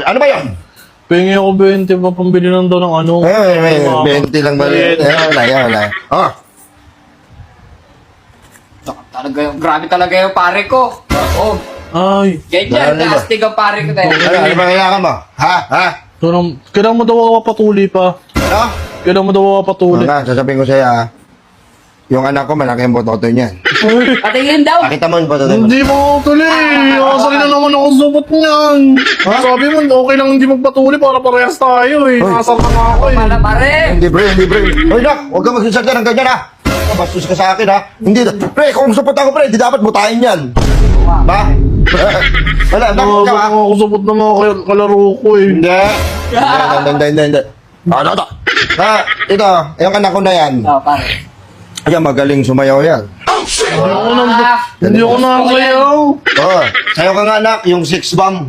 Ano ba yun? Pengi ako 20 pa pambili lang daw ng ano. 20 lang ba? Wala. Oh. Grabe talaga yung pare ko. Oh, Ay, ganyan, Ano ba? astig ang pare ko tayo. Ano ba kailangan mo? Ha? kailangan mo daw ako patuli pa. Ano? Kailangan mo daw ako patuli. Nga, sasabihin ko sa'yo ha. Yung anak ko, malaki ang bototo niyan. Patingin daw. Pakita mo yung bototo. Hindi mo ako tuli. Asali na naman ako subot niyan. Sabi mo, okay lang hindi magpatuli para parehas tayo eh. Nasal na nga ako eh. Para pare. Hindi, pre. Hoy, nak, huwag ka magsasalita ng ganyan ha. Bastos ka sa akin ha. Hindi, pre, kung support ako, pre, hindi dapat butahin yan. Ba? Wala, dapat ka ha. Ako subot na mga kalaro ko eh. Hindi. Hindi. Ano? Ito, yung anak ko na yan. Oh, pare. Ayan, magaling sumayaw yan. Hindi ako nasayaw. Oo. Sayaw ka nga, anak, yung 6 bomb.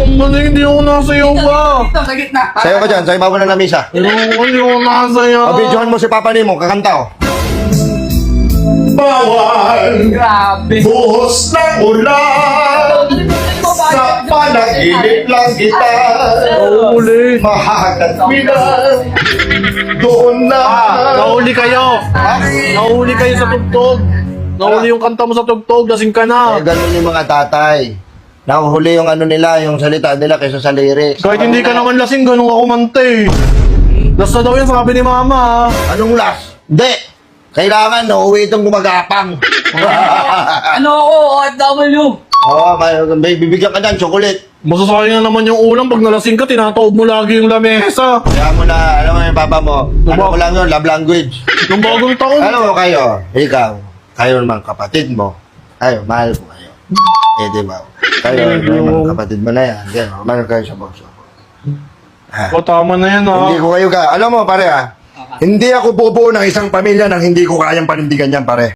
Hindi ako nasayaw ba? Dito, sa gitna. Sayaw ka dyan, sayaw mo na lamisa. Pero hindi ako nasayaw. Videohan mo si Papa Nemo, kakanta oh. Bawal Grabe. buhos ng ulan sa panaginip lang kita Uli. mahagat bilang doon na Nahuli kayo. Nahuli kayo sa tugtog. Nahuli yung kanta mo sa tugtog. Lasing ka na. Ganun yung mga tatay. Nahuhuli yung ano nila, yung salita nila kaysa sa lyrics. Kahit hindi ka naman lasing, ganun ako mante. Last na daw yan, sabi ni mama. Anong last? Hindi! Kailangan, nauwi itong gumagapang. Ano ako, OFW? May bibigyan ka dyan, chocolate. Masasayang na naman yung ulam pag nalasing ka, tinataob mo lagi yung lamesa. Kaya mo na, alam mo yung papa mo, ano mo lang yun, love language. Yung bagong taon. Alam mo kayo, kayo naman kapatid mo, mahal ko kayo. Di ba? Kayo naman kapatid mo na yan. Mahal kayo sa boso. O, tama na yan ha. Hindi ko kayo alam mo pare hindi ako bubuo ng isang pamilya nang hindi ko kayang panindigan yan pare.